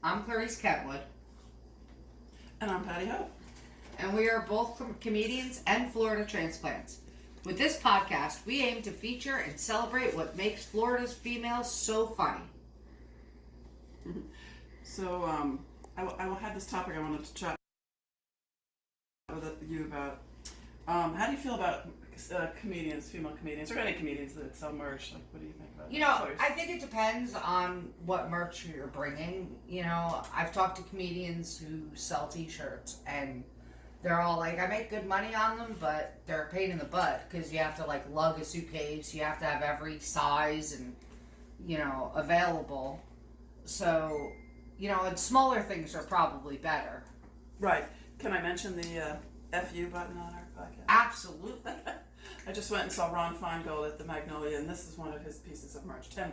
I'm Clarice Kentwood. And I'm Patty Hope. And we are both comedians and Florida transplants. With this podcast, we aim to feature and celebrate what makes Florida's females so funny. So, I had this topic I wanted to chat with you about. How do you feel about comedians, female comedians, or any comedians that sell merch? Like, what do you think about that? I think it depends on what merch you're bringing. I've talked to comedians who sell t-shirts, and they're all like, I make good money on them, but they're a pain in the butt because you have to like lug a suitcase, you have to have every size and, available. So, and smaller things are probably better. Right. Can I mention the FU button on our podcast? Absolutely. I just went and saw Ron Feingold at the Magnolia, and this is one of his pieces of merch. $10.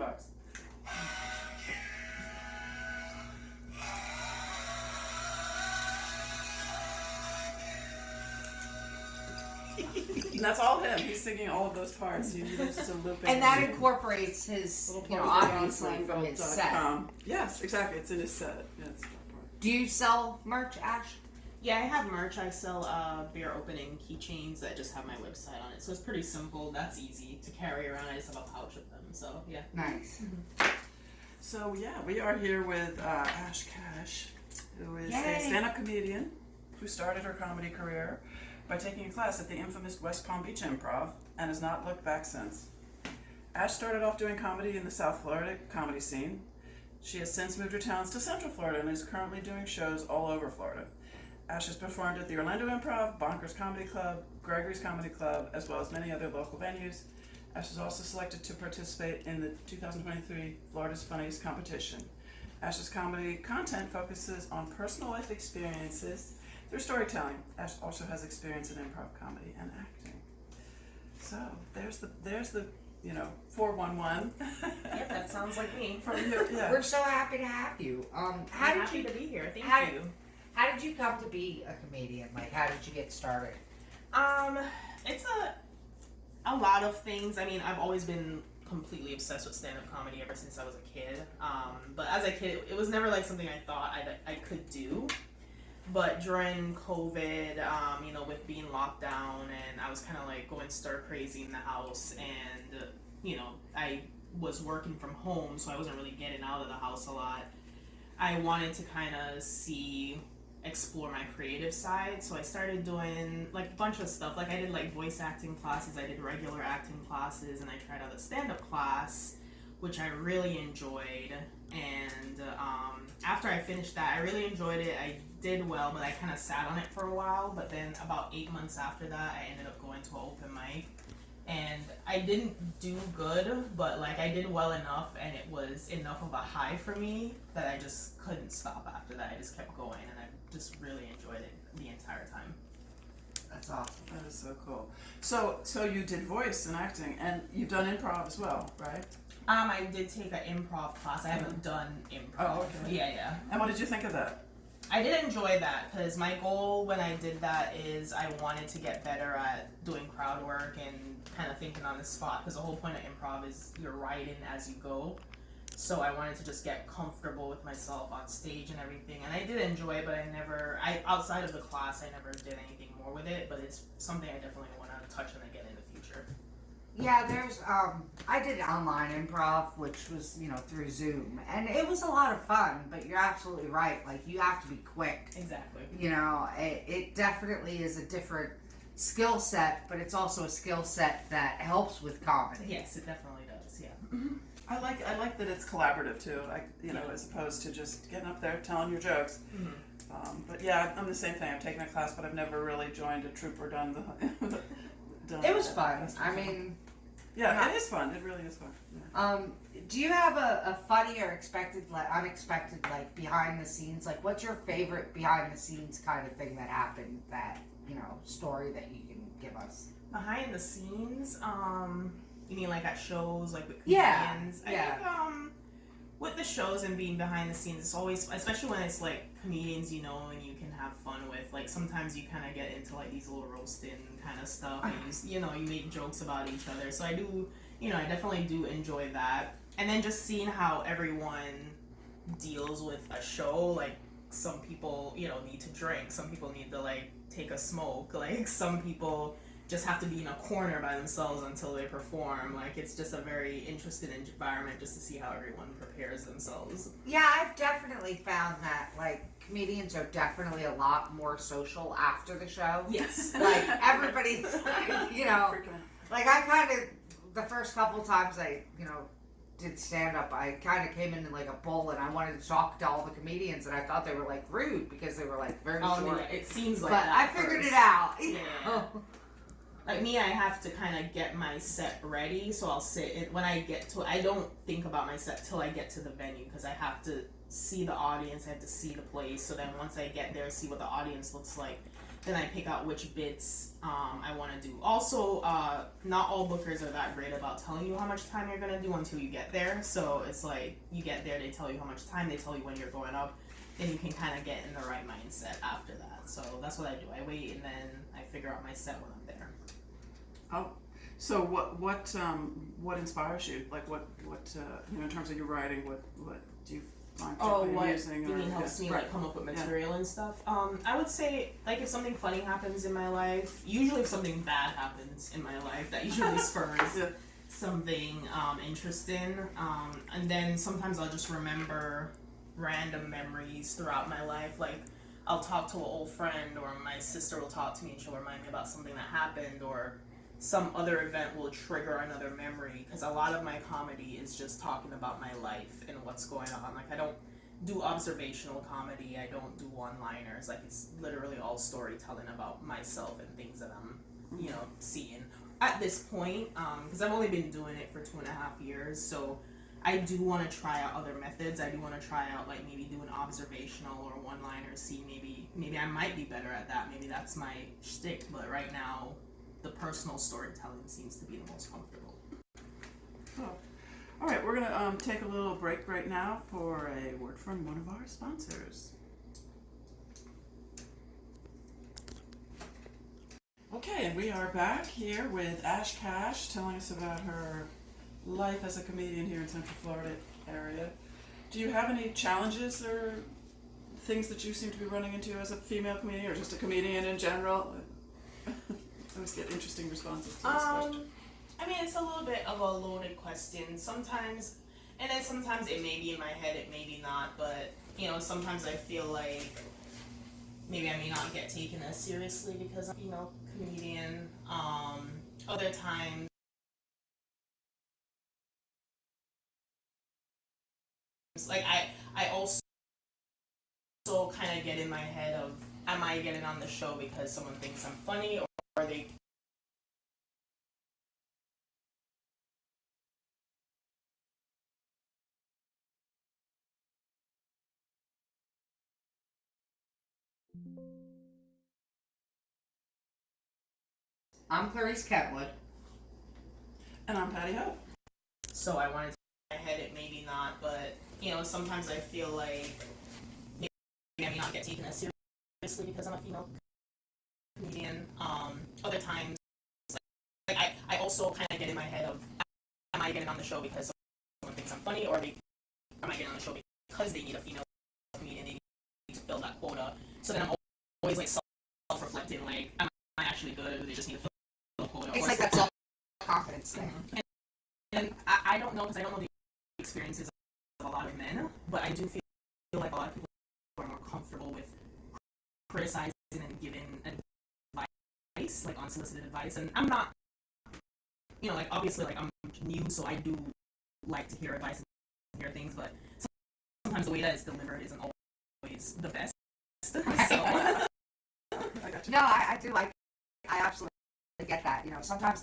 And that's all him. He's singing all of those parts. He's just a looping. And that incorporates his, obviously from his set. Yes, exactly. It's in his set. Yeah, do you sell merch, Ash? Yeah, I have merch. I sell beer opening keychains that just have my website on it. So it's pretty simple. That's easy to carry around. I just have a pouch of them. So, yeah. Nice. Mm-hmm. So, yeah, we are here with Ash Cash, who is a stand-up comedian who started her comedy career by taking a class at the infamous West Palm Beach Improv and has not looked back since. Ash started off doing comedy in the South Florida comedy scene. She has since moved her talents to Central Florida and is currently doing shows all over Florida. Ash has performed at the Orlando Improv, Bonkers Comedy Club, Gregory's Comedy Club, as well as many other local venues. Ash was also selected to participate in the 2023 Florida's Funniest competition. Ash's comedy content focuses on personal life experiences through storytelling. Ash also has experience in improv comedy and acting. So there's the 411. Yeah, that sounds like me. Yeah. We're so happy to have you. Happy to be here. Thank you. How did you come to be a comedian? Like, how did you get started? It's a lot of things. I mean, I've always been completely obsessed with stand-up comedy ever since I was a kid. But as a kid, it was never like something I thought I could do. But during COVID, with being locked down, and I was kind of like going stir crazy in the house, and I was working from home, so I wasn't really getting out of the house a lot. I wanted to kind of explore my creative side, so I started doing like a bunch of stuff. Like I did like voice acting classes, I did regular acting classes, and I tried out a stand-up class, which I really enjoyed. And after I finished that, I really enjoyed it. I did well, but I kind of sat on it for a while. But then about 8 months after that, I ended up going to an open mic, and I didn't do good, but like I did well enough, and it was enough of a high for me that I just couldn't stop after that. I just kept going, and I just really enjoyed it the entire time. That's awesome. That is so cool. So you did voice and acting, and you've done improv as well, right? I did take an improv class. I haven't done improv. Oh, okay. Yeah. And what did you think of that? I did enjoy that because my goal when I did that is I wanted to get better at doing crowd work and kind of thinking on the spot, because the whole point of improv is you're writing as you go. So I wanted to just get comfortable with myself on stage and everything, and I did enjoy it, but outside of the class, I never did anything more with it, but it's something I definitely want to touch on again in the future. Yeah, there's, I did online improv, which was, through Zoom, and it was a lot of fun, but you're absolutely right, like, you have to be quick. Exactly. It definitely is a different skill set, but it's also a skill set that helps with comedy. Yes, it definitely does, yeah. Mm-hmm. I like that it's collaborative too, as opposed to just getting up there telling your jokes. Mm-hmm. But yeah, I'm the same thing. I've taken a class, but I've never really joined a troupe or done the. It was fun. I mean. Yeah, it is fun. It really is fun. Yeah. Do you have a funny or unexpected, like behind the scenes? Like, what's your favorite behind the scenes kind of thing that happened? That story that you can give us. Behind the scenes, you mean like at shows, like with comedians? Yeah. I think with the shows and being behind the scenes, it's always, especially when it's like comedians, and you can have fun with. Like sometimes you kind of get into like these little roasting kind of stuff, and you make jokes about each other. So I do, I definitely do enjoy that. And then just seeing how everyone deals with a show. Like some people, need to drink. Some people need to like take a smoke. Like some people just have to be in a corner by themselves until they perform. Like it's just a very interesting environment just to see how everyone prepares themselves. Yeah, I've definitely found that like comedians are definitely a lot more social after the show. Yes. Like everybody, like I kind of, the first couple times I, did stand up, I kind of came in like a bull and I wanted to talk to all the comedians and I thought they were like rude because they were like very short. Yeah, it seems like but that. I figured it out. Yeah. Like me, I have to kind of get my set ready, so I'll sit in, when I get to it, I don't think about my set till I get to the venue because I have to see the audience, I have to see the place, so then once I get there, see what the audience looks like, then I pick out which bits I want to do. Also, not all bookers are that great about telling you how much time you're going to do until you get there, so it's like, you get there, they tell you how much time, they tell you when you're going up, then you can kind of get in the right mindset after that. So that's what I do. I wait and then I figure out my set when I'm there. Oh, so what inspires you? Like what in terms of your writing, what do you find particularly amusing? You mean helps me like come up with material and stuff? I would say like if something funny happens in my life, usually if something bad happens in my life, that usually spurs something interesting. And then sometimes I'll just remember random memories throughout my life, like I'll talk to an old friend or my sister will talk to me and she'll remind me about something that happened, or some other event will trigger another memory, because a lot of my comedy is just talking about my life and what's going on. Like I don't do observational comedy, I don't do one-liners, like it's literally all storytelling about myself and things that I'm seeing at this point, because I've only been doing it for 2.5 years, so I do want to try out other methods. I do want to try out like maybe doing observational or one-liners, see maybe I might be better at that, maybe that's my shtick, but right now the personal storytelling seems to be the most comfortable. Oh. All right, we're gonna take a little break right now for a word from one of our sponsors. Okay, and we are back here with Ash Cash telling us about her life as a comedian here in Central Florida area. Do you have any challenges or things that you seem to be running into as a female comedian, or just a comedian in general? I always get interesting responses to this question. I mean, it's a little bit of a loaded question sometimes, and then sometimes it may be in my head, it may be not, but, sometimes I feel like maybe I may not get taken as seriously because I'm a female comedian. Other times, like, I also kind of get in my head of, am I getting on the show because someone thinks I'm funny, or are they I'm Clarice Kentwood. And I'm Patty Hope. So I wanted to in my head, it maybe not, but sometimes I feel like maybe I may not get taken as seriously because I'm a female comedian. Other times, like I also kind of get in my head of, am I getting on the show because someone thinks I'm funny, or am I getting on the show because they need a female comedian, they need to fill that quota? So then I'm always like self-reflecting, like, am I actually good, or do they just need to fill the quota? It's like that self-confidence thing. And I don't know, because I don't know the experiences of a lot of men, but I do feel like a lot of people are more comfortable with criticizing and giving advice, like unsolicited advice. And I'm not, like obviously, like I'm new, so I do like to hear advice and hear things, but sometimes the way that it's delivered isn't always the best. So. I got you. No, I do like, I absolutely get that. Sometimes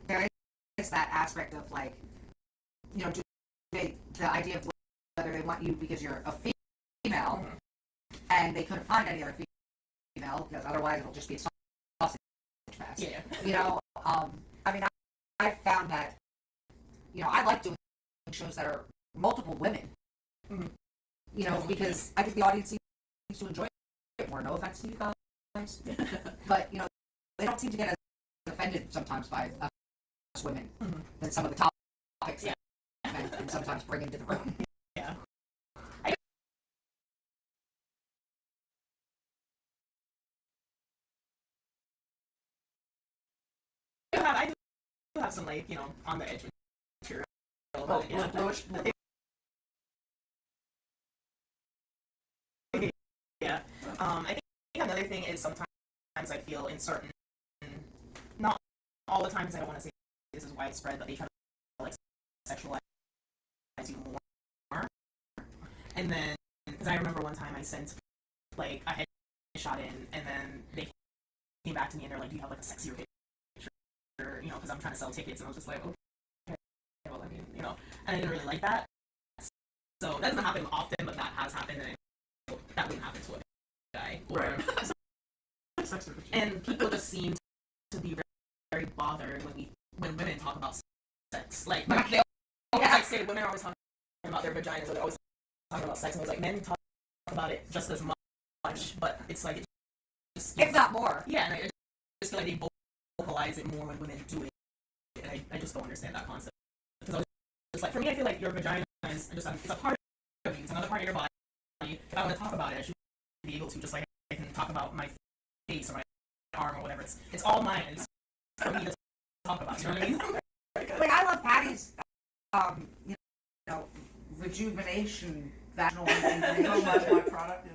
there is that aspect of like, do the idea of whether they want you because you're a female, and they couldn't find any other female, because otherwise it'll just be a sausage fest. Yeah. I mean, I found that, I like doing shows that are multiple women. Mm-hmm. Because I think the audience seems to enjoy it more. No offense to you guys, but they don't seem to get as offended sometimes by us women than some of the topics that men can sometimes bring into the room. Yeah. have some like, on the edge material. But, yeah. I think another thing is sometimes I feel in certain, not all the times, I don't want to say this is widespread, but they try to like sexualize you more. And then, because I remember one time I sent like a headshot in, and then they came back to me and they're like, "Do you have like a sexier picture?" Because I'm trying to sell tickets, and I was just like, "Okay, well, I mean, and I didn't really like that." So that doesn't happen often, but that has happened, and that wouldn't happen to a guy. Right. And people just seem to be very, very bothered when women talk about sex. Like they always like say women are always talking about their vaginas, or they're always talking about sex, and it's like men talk about it just as much, but it's like if not more. Yeah, and I just feel like they vocalize it more when women do it, and I just don't understand that concept. Because I was just like, for me, I feel like your vagina is just it's a part of you, it's another part of your body. If I want to talk about it, I should be able to, just like I can talk about my face or my arm or whatever. It's all mine. It's for me to talk about. You know what I mean? Like I love Patty's, rejuvenation, vaginal rejuvenation. my product.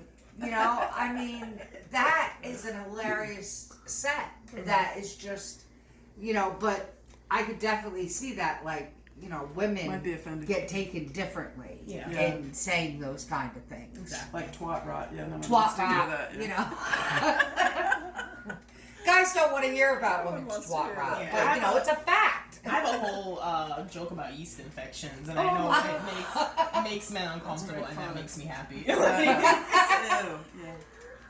I mean, that is an hilarious set. That is just, but I could definitely see that, like, women Might be offended. get taken differently in saying those kind of things. Exactly. Like twat rot. Yeah, no one Twat wants to hear rot, that. Guys don't want to hear about No one women's wants to twat hear rot, that. but it's a fact. I have a whole joke about yeast infections, and I know it makes men uncomfortable, and that makes me happy.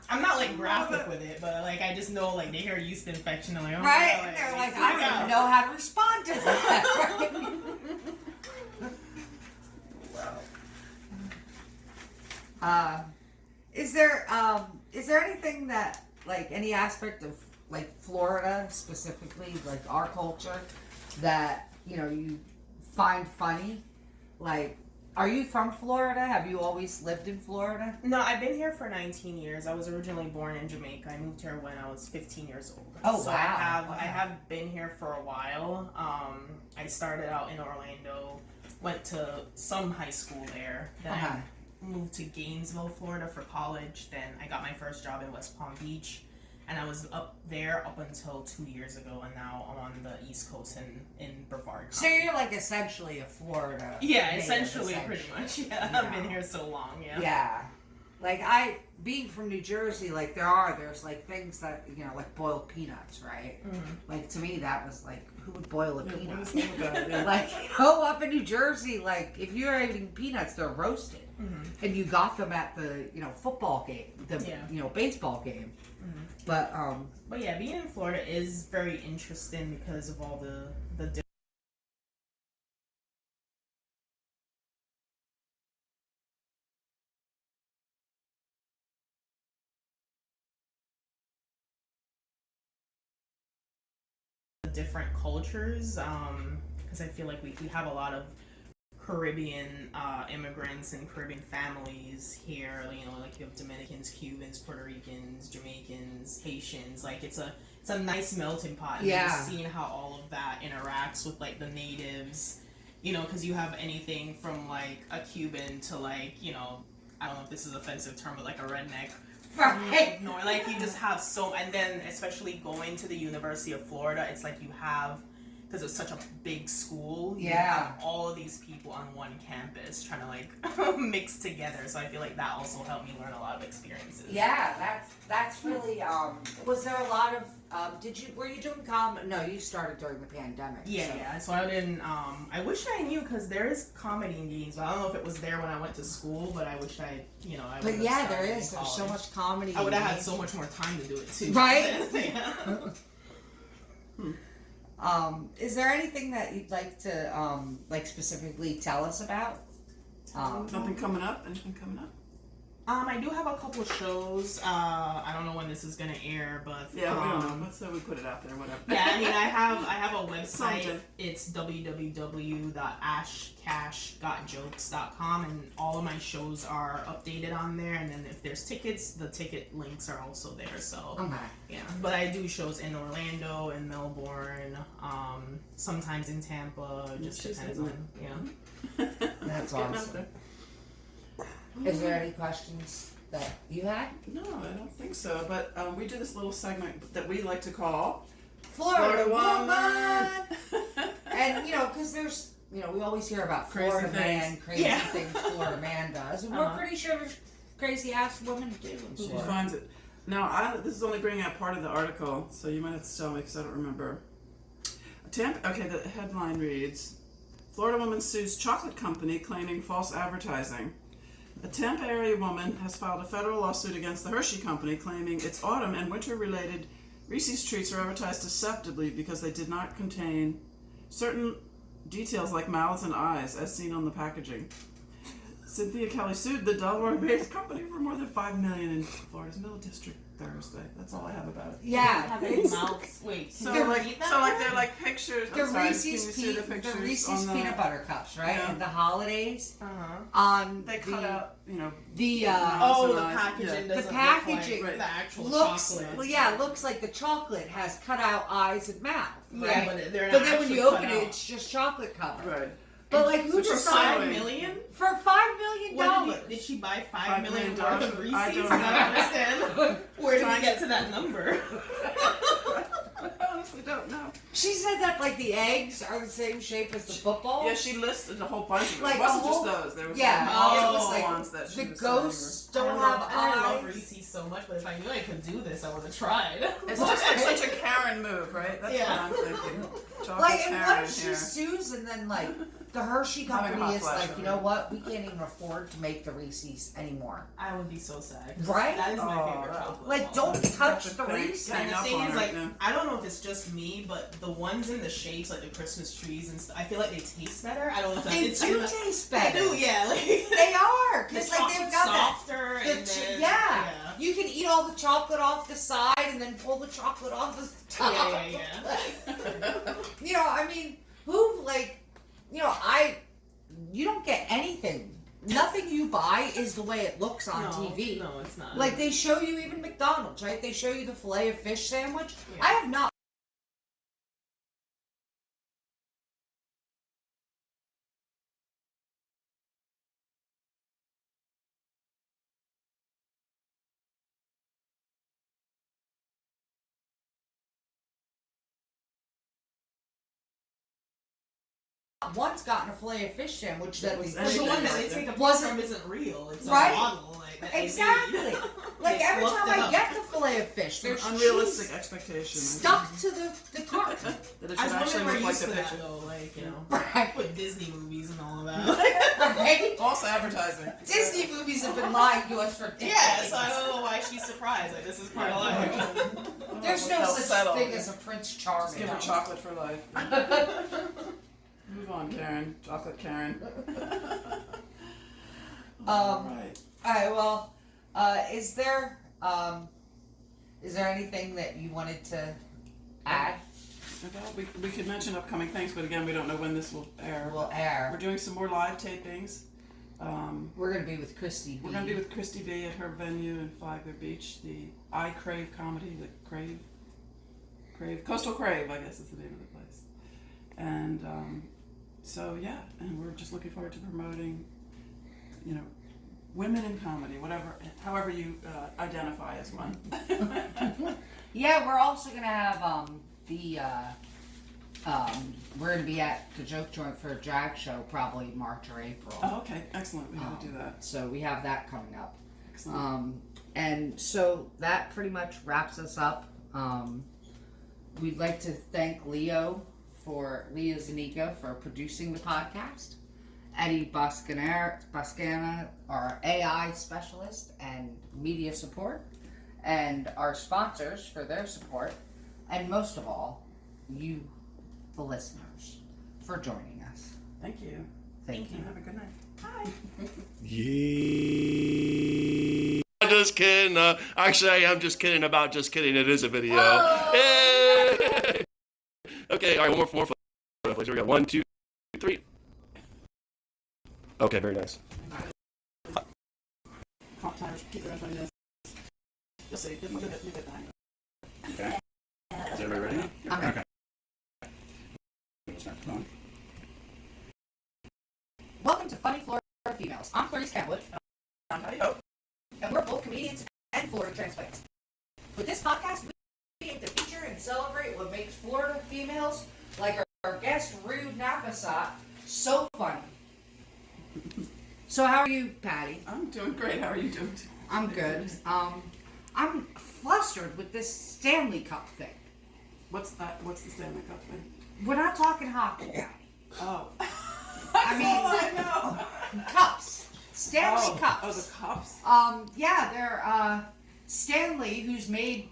I'm not like graphic with it, but like I just know like they hear yeast infection, and like, oh Right? my God, And they're like, like, I don't even know how to respond to that. Is there anything that, like, any aspect of, like, Florida specifically, like our culture, that, you find funny? Like, are you from Florida? Have you always lived in Florida? No, I've been here for 19 years. I was originally born in Jamaica. I moved here when I was 15 years old. Oh, so wow. I have been here for a while. I started out in Orlando, went to some high school there. Then I moved to Gainesville, Florida for college. Then I got my first job in West Palm Beach. And I was up there up until 2 years ago, and now I'm on the East Coast in Brevard. So you're like essentially a Florida. Yeah, native, essentially, pretty much. Yeah, I've been here so long. Yeah. Yeah. Like being from New Jersey, like there's like things that, like boiled peanuts, right? Mm-hmm. Like to me that was like, who would boil a peanut? What is that about? Yeah. Like, up in New Jersey, like if you're eating peanuts, they're roasted. Mm-hmm. And you got them at the, football game, baseball game. Mm-hmm. But yeah, being in Florida is very interesting because of all the different cultures. Because I feel like we have a lot of Caribbean immigrants and Caribbean families here. Like you have Dominicans, Cubans, Puerto Ricans, Jamaicans, Haitians. Like it's a nice melting pot. And just seeing how all of that interacts with like the natives. Because you have anything from like a Cuban to like I don't know if this is an offensive term, but like a redneck. right. No, like you just have and then especially going to the University of Florida, it's like you have. Because it's such a big school, you have all of these people on one campus trying to like mix together. So I feel like that also helped me learn a lot of experiences. Yeah, that's really. Was there a lot of? Were you doing comedy? No, you started during the pandemic. Yeah. So I didn't. I wish I knew because there is comedy in Gainesville. I don't know if it was there when I went to school, but I wish I. I But yeah, there is. There's so much comedy. I would have had so much more time to do it too. Right. Yeah. Is there anything that you'd like to like specifically tell us about? Something coming up? Anything coming up? I do have a couple shows. I don't know when this is gonna air, but Yeah, we don't know. Let's say we put it out there, whatever. yeah, I mean, I have a website. Something. It's www.ashcashgotjokes.com, and all of my shows are updated on there. And then if there's tickets, the ticket links are also there. So Okay. yeah, but I do shows in Orlando, in Melbourne, sometimes in Tampa. It just She's depends hitting on That's Getting out awesome. there. Is there any questions that you had? No, I don't think so. But we do this little segment that we like to call Florida Woman. And, because there's, we always hear about Crazy Florida man, things. crazy Yeah. things Florida man does. And we're pretty sure there's crazy ass women too in She Florida. finds it. Now, this is only bringing out part of the article, so you might have to tell me because I don't remember. Okay, the headline reads, Florida woman sues chocolate company claiming false advertising. A Tampa area woman has filed a federal lawsuit against the Hershey company claiming its autumn and winter-related Reese's treats are advertised deceptively because they did not contain certain details like mouths and eyes as seen on the packaging. Cynthia Kelly sued the Delaware-based company for more than $5 million in Florida's Middle District Thursday. That's all I have about it. Yeah, Have it's- mouths. Wait, So can you like, read that? they're like pictures. the I'm sorry, Reese's, can you see the pictures on the, peanut butter cups, right? Yeah. And the holidays Uh-huh. on They cut out, the Oh, the nice. packaging Yeah. doesn't The packaging look like the actual looks chocolate. well, yeah, it looks like the chocolate has cut out eyes and mouth, Yeah, right? but they're But not then when you actually open cut it, out. it's just chocolate covered. Right. But like, who For For decided $5 million? for $5 million? Did she buy $5 million $5 million worth of Reese's? I I don't don't know. understand. Where did we get to that number? I honestly don't know. She said that like the eggs are the same shape as the football. Yeah, she listed a whole bunch of them. Like It wasn't a whole- just those. There was yeah, some it was multiple like ones that she the was ghosts don't I have love eyes. Reese's so much, but if I knew I could do this, I would have tried. It's just like such a Karen move, right? That's Yeah. what I'm thinking. Chocolate Like, and Karen what if she here. sues and then like the Hershey Having a company hot is flash like, over you know here. what? We can't even afford to make the Reese's anymore. I would be so sad. Right? That is my Oh, favorite wow. chocolate. Like, of all don't time. touch That's the the thing. Reese's. And Hang the up thing on is, her, like, yeah. I don't know if it's just me, but the ones in the shapes, like the Christmas trees and stuff, I feel like they taste better. I don't know if They that's do taste They better. do, yeah. Like They are, the because like they've chocolate's got that. softer The and ch- then yeah. You can eat all the chocolate off the side and then pull the chocolate off the top. Yeah. I mean, who like, you don't get anything. Nothing you buy is the way it looks on TV. No, it's not. Like they show you even McDonald's, right? They show you the filet of fish sandwich. Yeah. I have not. Once gotten a filet of fish sandwich that was they But the anything one that like they that. take a Wasn't- picture of isn't real. It's Right? a model. Like, that they Exactly. made. Like They every fluffed time it I up. get the filet of fish, there's Unrealistic cheese expectation. stuck to the cart. That it should As actually women, we're look like used the to that picture. though, like, Right. with Disney movies and all of that. Right? False advertising. Disney movies have been lying to us for decades. Yeah, so I don't know why she's surprised. Like, this is part of life. There's no Hell such settled. thing as a Prince Just Charming. give her chocolate for life. Move on, Karen. Chocolate Karen. All right. Alright, well, is there anything that you wanted to add? Well, we could mention upcoming things, but again, we don't know when this will air. Will We're air. doing some more live tapings. We're gonna be with Christy B. We're going to be with Christy B at her venue in Flagler Beach, the I Crave comedy, the Crave, Coastal Crave, I guess is the name of the place. And so, yeah, and we're just looking forward to promoting, women in comedy, however you identify as one. Yeah, we're also gonna have we're gonna be at the Joke Joint for a drag show probably March or April. Oh, okay, excellent. We got to do that. So we have that coming up. Excellent. And so that pretty much wraps us up. We'd like to thank Leo Zanika for producing the podcast, Eddie Boscana, our AI specialist and media support, and our sponsors for their support, and most of all, you, the listeners, for joining us. Thank you. Thank you. Have a good night. Hi. Yeah. Just kidding. Actually, I'm just kidding about just kidding. It is a video. Oh. Hey! Okay, all right, one more photo, please. Here we go. 1, 2, 3. Okay, very nice. Prompt timers, keep your eyes on this. You'll see. You'll get behind it. Okay. Is everybody ready? Okay. Come on. Welcome to Funny Florida Females. I'm Clarice Catwood, I'm Patty Hope. and we're both comedians and Florida transplants. With this podcast, we aim to feature and celebrate what makes Florida females, like our guest Rude Nafasat, so funny. So how are you, Patty? I'm doing great. How are you doing? I'm good. I'm flustered with this Stanley Cup thing. What's that? What's the Stanley Cup thing? We're not talking hockey, Patty. Oh. I mean, I know. cups. Stanley Cups. Oh, the cups? Yeah, they're, Stanley, who's made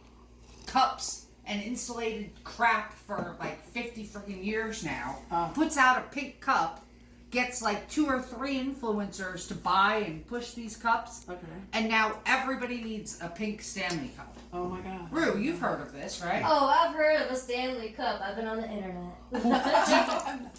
cups and insulated crap for like 50 freaking years now, puts out a pink cup, gets like 2 or 3 influencers to buy and push these cups, Okay. and now everybody needs a pink Stanley Cup. Oh my god. Rue, you've heard of this, right? Oh, I've heard of a Stanley Cup. I've been on the internet.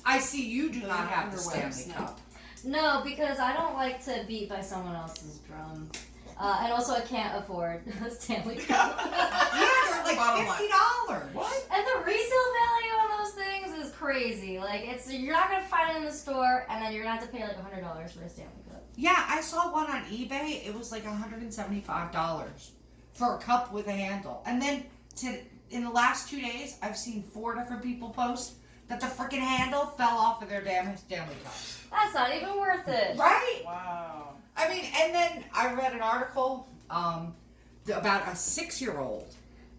I see you do not have the Interwebs, Stanley no. Cup. No, because I don't like to beat by someone else's drum. And also I can't afford a Stanley Cup. Yeah, they're like Bottom line. $50. What? And the resale value on those things is crazy. Like, you're not gonna find it in the store, and then you're gonna have to pay like $100 for a Stanley Cup. Yeah, I saw one on eBay. It was like $175 for a cup with a handle. And then in the last 2 days, I've seen 4 different people post that the freaking handle fell off of their damn Stanley Cup. That's not even worth it. Right? Wow. I mean, and then I read an article about a 6-year-old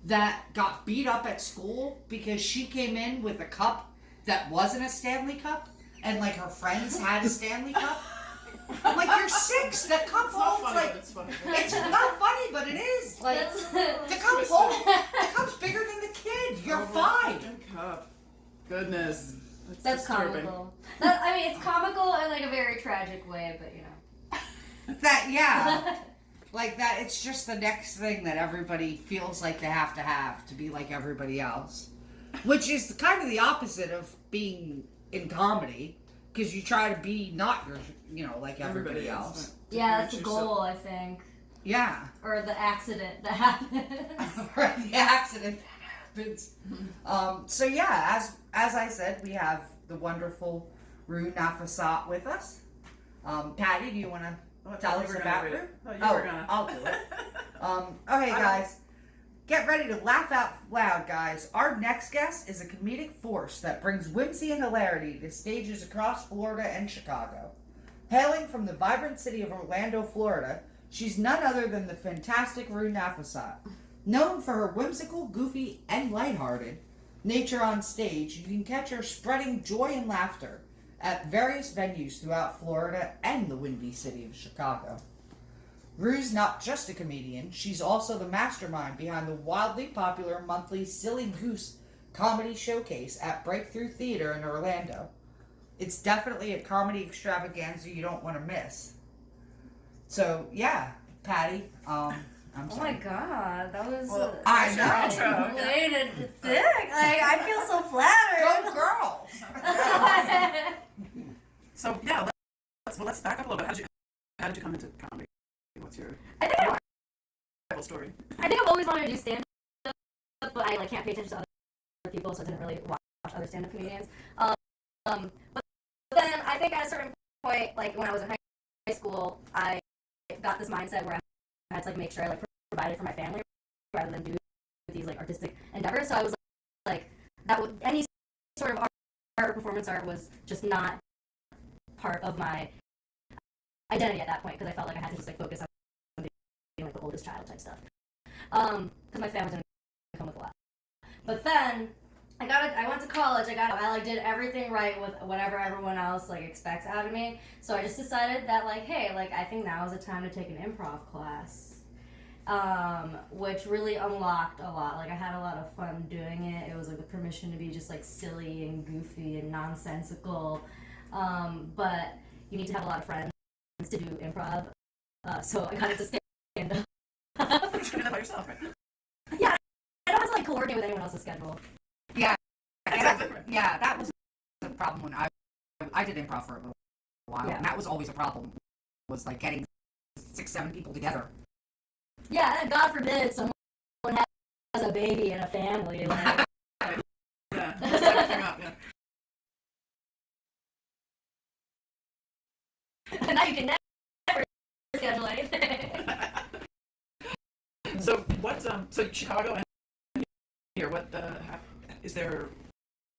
that got beat up at school because she came in with a cup that wasn't a Stanley Cup, and like her friends had a Stanley Cup. I'm like, you're 6. That cup It's not holds funny, like. but it's funny. It's not funny, but it is. Like, That's the cup's bigger than the kid. You're Oh, 5. freaking cup. Goodness. That's disturbing. comical. I mean, it's comical in like a very tragic way, but you know. That, yeah. Like that, it's just the next thing that everybody feels like they have to be like everybody else. Which is kind of the opposite of being in comedy, because you try to be not like everybody else. Yeah, that's the goal, I think. Yeah. Or the accident that happens. Right, the accident that happens. So yeah, as I said, we have the wonderful Rue Nafasat with us. Patty, do you want to tell us about Rue? I'll do it. Okay, guys, get ready to laugh out loud, guys. Our next guest is a comedic force that brings whimsy and hilarity to stages across Florida and Chicago. Hailing from the vibrant city of Orlando, Florida, she's none other than the fantastic Rue Nafasat. Known for her whimsical, goofy, and lighthearted nature on stage, you can catch her spreading joy and laughter at various venues throughout Florida and the windy city of Chicago. Rue's not just a comedian, she's also the mastermind behind the wildly popular monthly Silly Goose comedy showcase at Breakthrough Theater in Orlando. It's definitely a comedy extravaganza you don't want to miss. So, yeah, Patty, I'm Oh sorry. my god, that was I That's your know. outro. way to thick. Like, I feel so flattered. Go girls! So yeah, let's back up a little bit. How did you come into comedy? What's your I think story? I've always wanted to do stand-up, but I can't pay attention to other people, so I didn't really watch other stand-up comedians. But then I think at a certain point, like when I was in high school, I got this mindset where I had to make sure I provided for my family rather than do these artistic endeavors. So I was like that would any sort of art or performance art was just not part of my identity at that point, because I felt like I had to just focus on being the oldest child type stuff. Because my family didn't come with a lot. But then I went to college. I did everything right with whatever everyone else expects out of me. So I just decided that hey, I think now is the time to take an improv class, which really unlocked a lot. I had a lot of fun doing it. It was the permission to be just silly and goofy and nonsensical. But you need to have a lot of friends is to do improv. So I got into stand-up. You're just gonna do that by yourself, right? Yeah, I don't have to like coordinate with anyone else's schedule. Yeah, Exactly. yeah, that was the problem when I did improv for a little while, Yeah. and that was always a problem. Was like getting 6-7 people together. Yeah, and God forbid someone has a baby and a family. Like, Yeah, just that came out, yeah. now you can never schedule anything. So what? So Chicago and here, what? Is there?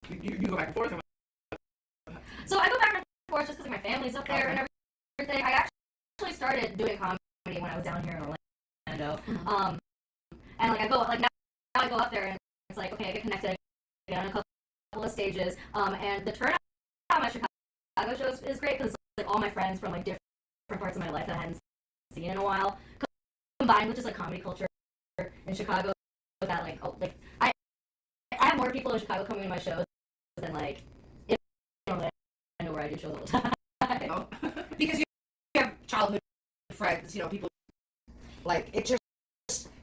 You go back and forth. Or what? So I go back and forth just because my family's up there and everything. I actually started doing comedy when I was down here in Orlando. And like I go like now I go up there and it's like okay I get connected again on a couple of stages. And the turnout at my Chicago shows is great because like all my friends from like different parts of my life that I hadn't seen in a while combined with just like comedy culture in Chicago that like I have more people in Chicago coming to my shows than like in Orlando where I do shows all the time. Oh. Because you have childhood friends, you know, people like it just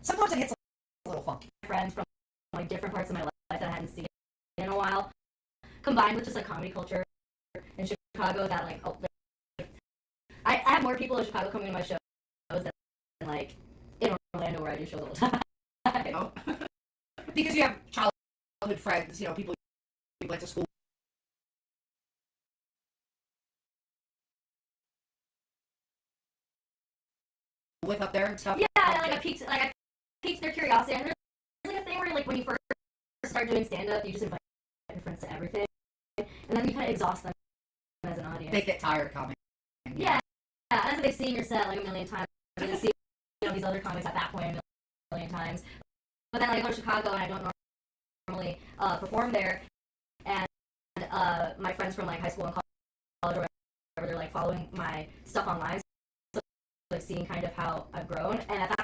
sometimes it hits a little funky. Friends from like different parts of my life that I hadn't seen in a while, combined with just like comedy culture in Chicago that like I have more people in Chicago coming to my shows than like in Orlando where I do shows all the time. Oh. Because you have childhood friends, you know, people you went to school with up there and stuff. Yeah, like I piqued their curiosity. And there's like a thing where like when you first start doing stand-up, you just invite your friends to everything, and then you kind of exhaust them as an audience. They get tired coming. Yeah, as they've seen your set like a million times, and they see these other comics at that point a million times. But then like, I go to Chicago and I don't normally perform there, and my friends from like high school and college or whatever, they're like following my stuff online, so like seeing kind of how I've grown, and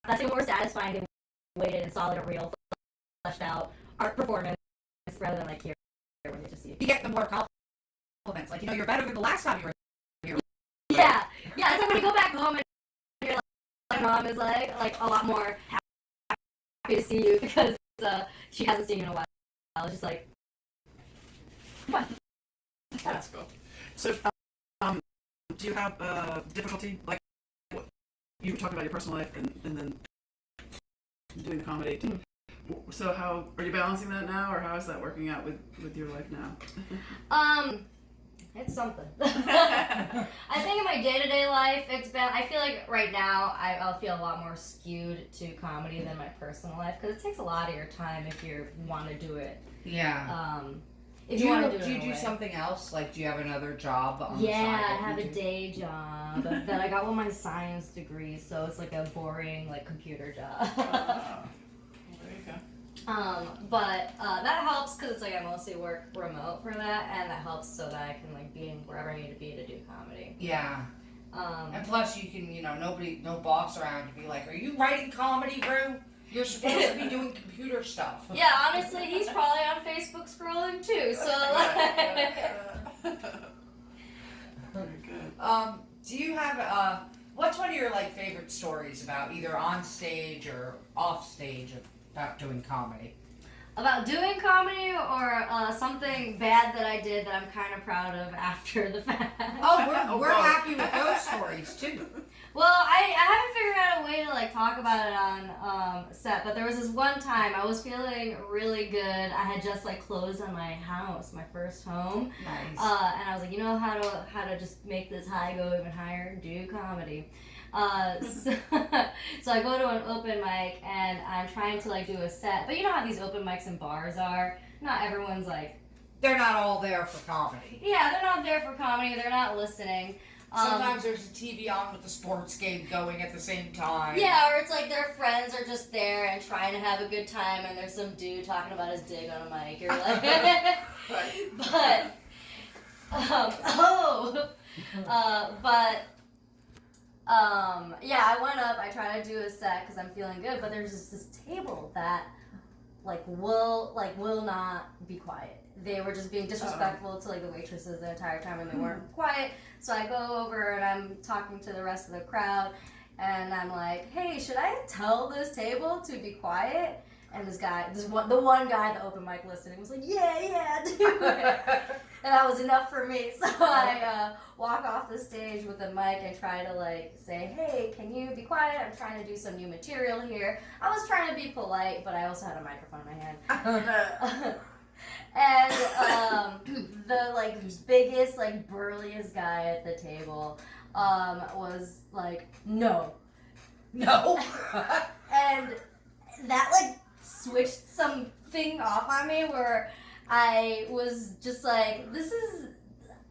that's even more satisfying than waited and saw like a real fleshed out art performance rather than like here when you just see it. You get the more compliments, like, you know, you're better than the last time you were here. Yeah, it's like when you go back home and you're like mom is like a lot more happy to see you because she hasn't seen you in a while. It's just like, come on. That's cool. So, do you have difficulty, like, you were talking about your personal life and then doing the comedy. So how are you balancing that now, or how is that working out with your life now? It's something. I think in my day-to-day life, I feel like right now I'll feel a lot more skewed to comedy than my personal life because it takes a lot of your time if you want to do it. Yeah. If you want to do do it you do away. something else? Like, do you have another job on the side? Yeah, I that have you a do? day job that I got with my science degree, so it's like a boring like computer job. Well, there you go. But that helps because it's like I mostly work remote for that, and that helps so that I can like be in wherever I need to be to do comedy. Yeah. And plus, you can, no boss around to be like, "Are you writing comedy, bro? You're supposed to be doing computer stuff." Yeah, honestly, he's probably on Facebook scrolling too. So. Very good. Do you have what's one of your like favorite stories about either on stage or off stage about doing comedy? About doing comedy or something bad that I did that I'm kind of proud of after the fact. Oh, we're happy with those stories too. Well, I haven't figured out a way to like talk about it on set, but there was this one time I was feeling really good. I had just like closed on my house, my first home, Nice. and I was like, you know how to just make this high go even higher? Do comedy. So I go to an open mic and I'm trying to like do a set, but you know how these open mics and bars are. Not everyone's like. They're not all there for comedy. Yeah, they're not there for comedy. They're not listening. Sometimes there's a TV on with the sports game going at the same time. Yeah, or it's like their friends are just there and trying to have a good time, and there's some dude talking about his dick on a mic. You're like, yeah, I went up. I tried to do a set because I'm feeling good, but there's just this table that will not be quiet. They were just being disrespectful to like the waitresses the entire time, and they weren't quiet. So I go over and I'm talking to the rest of the crowd, and I'm like, "Hey, should I tell this table to be quiet?" And the one guy at the open mic listening was like, "Yeah, do it." And that was enough for me. So I walk off the stage with the mic and try to like say, "Hey, can you be quiet? I'm trying to do some new material here." I was trying to be polite, but I also had a microphone in my hand. And the like biggest, like burliest guy at the table was like, "No." And that like switched something off on me where I was just like,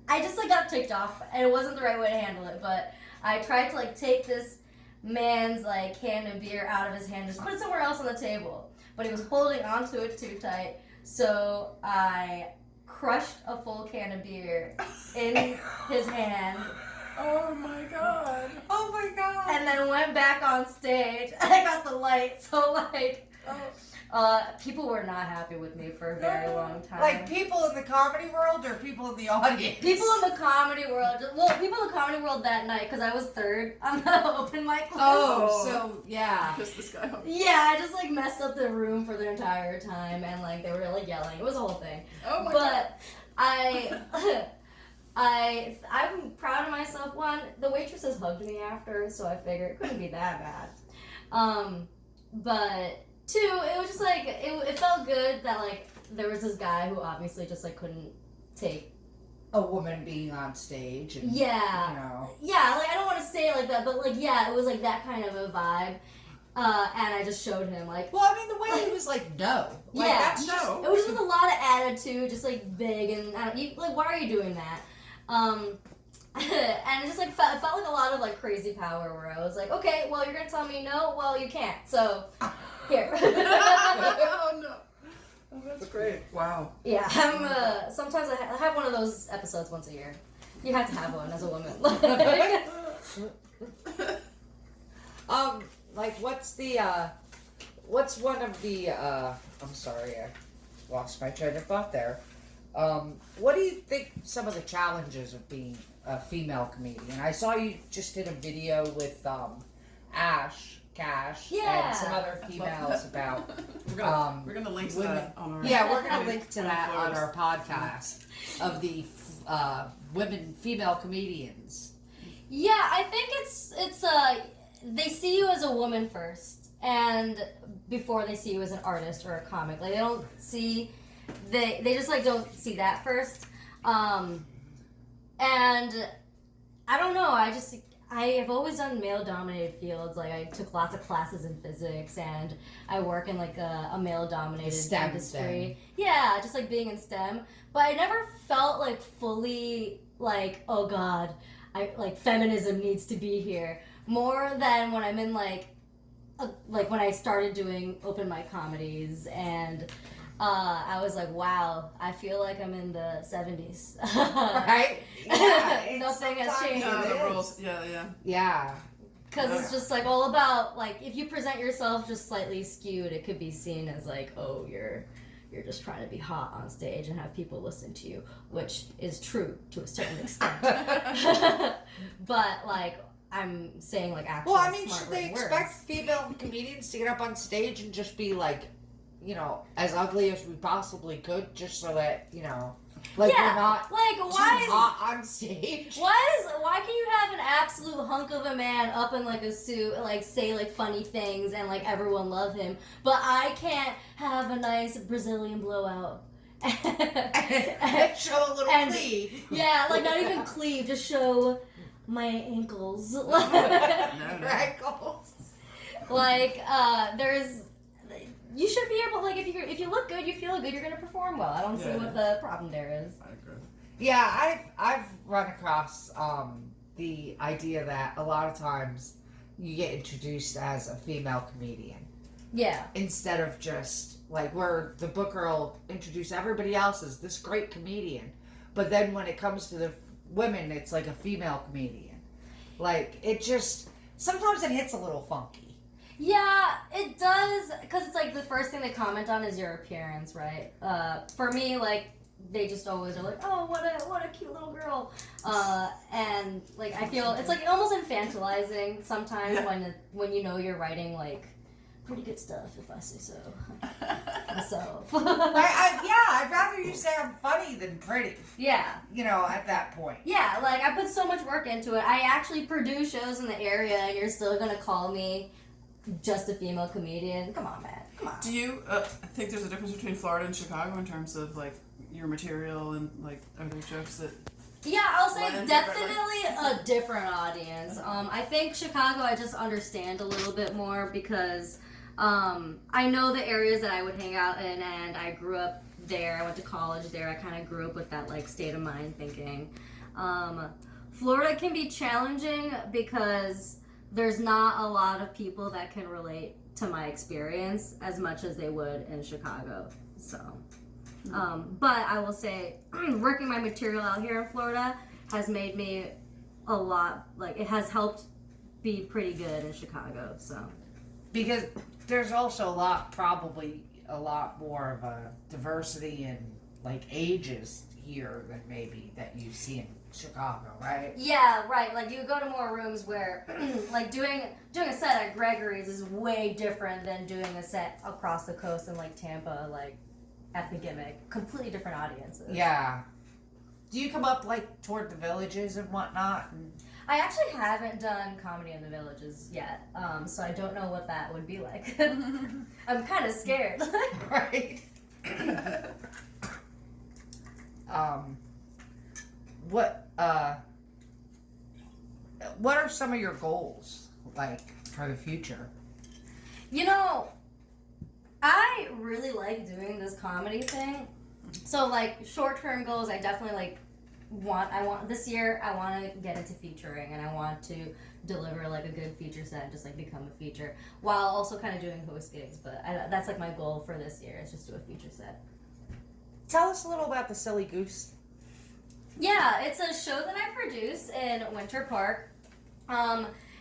I just like got ticked off, and it wasn't the right way to handle it, but I tried to like take this man's like can of beer out of his hand, just put it somewhere else on the table, but he was holding onto it too tight, so I crushed a full can of beer in his hand. Oh my god. Oh my god. And then went back on stage. I got the light, so like, people were not happy with me for a very long time. Like people in the comedy world or people in the audience? People in the comedy world. Well, people in the comedy world that night, because I was third on the open mic list. Oh, so yeah. Pissed this guy off. Yeah, I just like messed up the room for the entire time, and like they were like yelling. It was a whole thing. Oh my god. But I'm proud of myself. One, the waitresses hugged me after, so I figured it couldn't be that bad. But two, it was just like it felt good that like there was this guy who obviously just like couldn't take A woman being on stage. And, yeah, you know. yeah. Like I don't want to say it like that, but like yeah, it was like that kind of a vibe. And I just showed him like. Well, I mean, the way he was like, no. Like, Yeah. that's No. just, It was just with a lot of attitude, just like big, and like, why are you doing that? And it just like it felt like a lot of like crazy power, where I was like, okay, well you're gonna tell me no, well you can't, so here. Oh no. Oh, that's great. Wow. Yeah, I'm. Sometimes I have one of those episodes once a year. You have to have one as a woman. like, what's one of the, I'm sorry, I lost my train of thought there. What do you think some of the challenges of being a female comedian? I saw you just did a video with, Ash, Cash, Yeah. and some other females about, We're gonna link to women- that on our. yeah, we're gonna link to on that our on our podcast of the, female comedians. Yeah, I think it's they see you as a woman first, and before they see you as an artist or a comic. Like they don't see, they just like don't see that first. And I don't know. I have always done male-dominated fields. Like I took lots of classes in physics, and I work in like a male-dominated STEM industry. thing. Yeah, just like being in STEM. But I never felt like fully like, oh God, like feminism needs to be here. More than when I'm in like when I started doing open mic comedies, and I was like, wow, I feel like I'm in the 70s. Right? Yeah, Nothing has sometimes changed. Yeah, it the is. rules. Yeah. Yeah. Because it's just like all about like if you present yourself just slightly skewed, it could be seen as like, oh, you're just trying to be hot on stage and have people listen to you, which is true to a certain extent. But like I'm saying like actual Well, I mean, smart should they words. expect female comedians to get up on stage and just be like, you know, as ugly as we possibly could, just so that, you know, like Yeah, we're not like too why hot on stage? why can you have an absolute hunk of a man up in like a suit and like say like funny things and like everyone love him, but I can't have a nice Brazilian blowout? Show a little and- cleave. Yeah, like not even cleave, just show my ankles. No. Freckles. Like there's, you should be able, like if you look good, you feel good, you're gonna perform well. I don't see Yeah. what the problem there is. I agree. Yeah, I've run across the idea that a lot of times you get introduced as a female comedian Yeah. instead of just like where the booker will introduce everybody else as this great comedian, but then when it comes to the women, it's like a female comedian. Like it just sometimes it hits a little funky. Yeah, it does, because it's like the first thing they comment on is your appearance, right? For me, like, they just always are like, oh, what a cute little girl, and like I feel it's like almost infantilizing sometimes when you know you're writing like pretty good stuff, if I say so myself. I'd rather you say I'm funny than pretty. Yeah. You know, at that point. Yeah, like I put so much work into it. I actually produce shows in the area, and you're still gonna call me just a female comedian? Come on, man. Come on. Do you think there's a difference between Florida and Chicago in terms of like your material and like are there jokes that? Yeah, I'll say blend definitely a different audience. I think Chicago, I just understand a little bit more because I know the areas that I would hang out in, and I grew up there. I went to college there. I kind of grew up with that like state of mind thinking. Florida can be challenging because there's not a lot of people that can relate to my experience as much as they would in Chicago. So, but I will say, working my material out here in Florida has made me a lot, like, it has helped be pretty good in Chicago, so. Because there's also probably a lot more of a diversity in, like, ages here than maybe that you see in Chicago, right? Yeah, right. Like you go to more rooms where, like doing a set at Gregory's is way different than doing a set across the coast in like Tampa, like at the Gimmick. Completely different audiences. Yeah. Do you come up like toward the villages and whatnot? I actually haven't done comedy in the villages yet, so I don't know what that would be like. I'm kind of scared. Right. What are some of your goals, like, for the future? You know, I really like doing this comedy thing. So, like, short-term goals, I definitely, this year, I want to get into featuring, and I want to deliver, like, a good feature set and just, like, become a feature, while also kind of doing host gigs, but that's, like, my goal for this year, is just do a feature set. Tell us a little about the Silly Goose. Yeah, it's a show that I produce in Winter Park.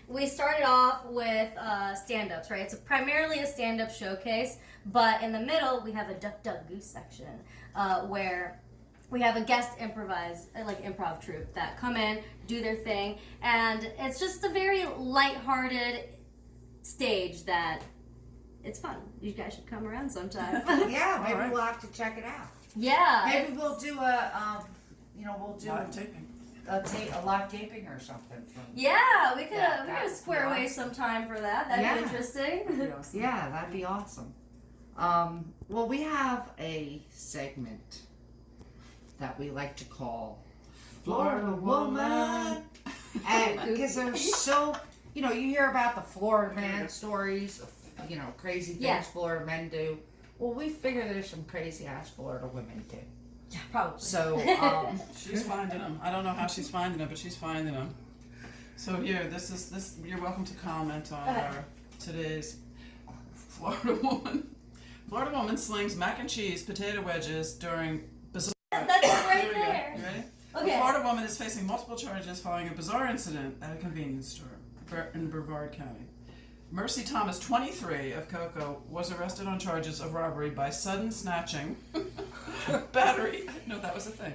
We started off with stand-ups, right? It's primarily a stand-up showcase, but in the middle we have a Duck Duck Goose section where we have a guest improv troupe that come in, do their thing, and it's just a very lighthearted stage that it's fun. You guys should come around sometime. Yeah, maybe we'll have to check it out. Yeah. Maybe we'll do we'll do Live taping. a live taping or something. Yeah, we could Yeah, we that could would square be away awesome. some time for that. That'd Yeah. be interesting. Yeah, that'd be awesome. Well, we have a segment that we like to call Florida Woman. And because there's so, you hear about the Florida man stories, crazy things Yeah. Florida men do. Well, we figure there's some crazy ass Florida women too. Yeah, probably. So, She's finding them. I don't know how she's finding them, but she's finding them. So here, this. You're welcome to comment on our today's Florida woman. Florida woman slings mac and cheese potato wedges during bizarre. That's right Here we go. there. You ready? Okay. A Florida woman is facing multiple charges following a bizarre incident at a convenience store in Brevard County. Mercy Thomas, 23, of Cocoa, was arrested on charges of robbery by sudden snatching, battery, no, that was a thing,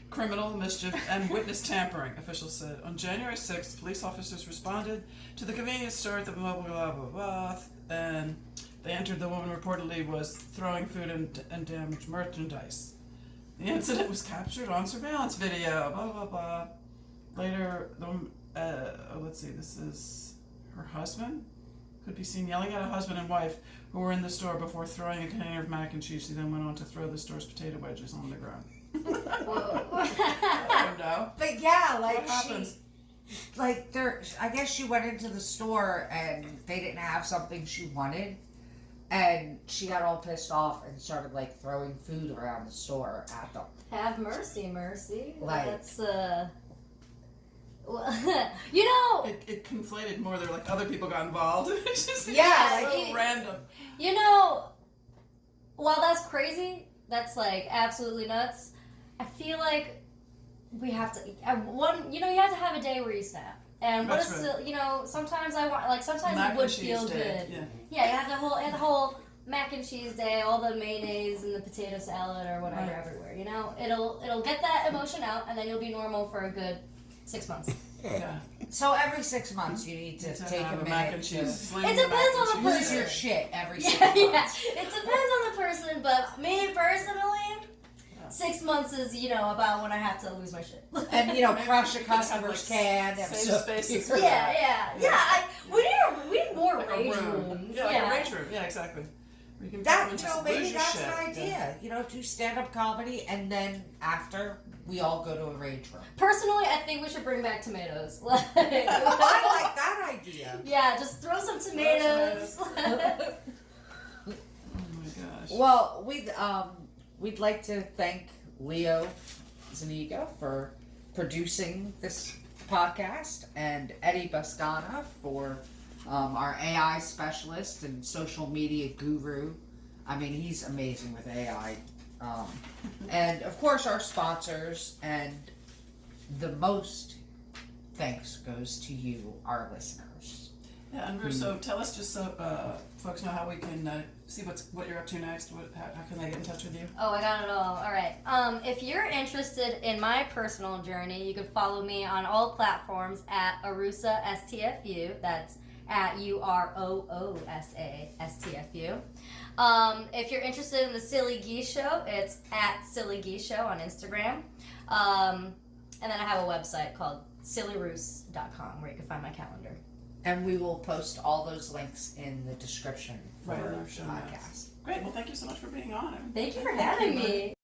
criminal mischief, and witness tampering, officials said. On January 6th, police officers responded to the convenience store at the blah, blah, blah, blah, blah, and they entered. The woman reportedly was throwing food and damaged merchandise. The incident was captured on surveillance video, blah, blah, blah. Later, let's see, this is her husband? Could be seen yelling at a husband and wife who were in the store before throwing a container of mac and cheese. She then went on to throw the store's potato wedges on the ground. I don't know. but yeah, like What happens? I guess she went into the store and they didn't have something she wanted, and she got all pissed off and started like throwing food around the store at them. Have mercy. Like- That's well, It conflated more. They're like other people got involved. It's just Yeah, so like- random. while that's crazy, that's like absolutely nuts. I feel like we have to you have to have a day where you snap, And what That's is you know, sometimes I want, like, sometimes Mac it would and cheese feel day. good. Yeah. Yeah, you have the whole mac and cheese day, all the mayonnaise and the potato salad or whatever Right. everywhere. You know, it'll get that emotion out, and then you'll be normal for a good 6 months. Yeah. So every 6 months you need to To take have a mac and minute cheese. to Sling It the depends mac on and the cheese. lose your shit every 6 Yeah, yeah. months. It depends on the person, but me personally, 6 months is, you know, about when I have to lose my shit. And you know, crush a You can have, customer's like, can. safe spaces for Yeah. We need more Like a rage room. rooms. Yeah, like a rage room. Yeah, exactly. Where you can That, come and you just know, lose maybe your that's shit. an idea. Yeah. You know, do stand-up comedy, and then after we all go to a rage room. Personally, I think we should bring back tomatoes. I like that idea. Yeah, just throw some tomatoes. Oh my gosh. Well, we'd like to thank Leo Zaniga for producing this podcast, and Eddie Bascana for our AI specialist and social media guru. I mean, he's amazing with AI. And of course, our sponsors, and the most thanks goes to you, our listeners. Yeah, and Russo, tell us just so folks know how we can see what you're up to next. How can they get in touch with you? Oh, I got it all. All right. If you're interested in my personal journey, you can follow me on all platforms at Arusa STFU. That's at UROOSA STFU. If you're interested in the Silly Geese Show, it's at Silly Geese Show on Instagram. And then I have a website called sillyroos.com where you can find my calendar. And we will post all those links in the description for Right, in our our show podcast. notes. Great. Well, thank you so much for being on. Thank you for having me.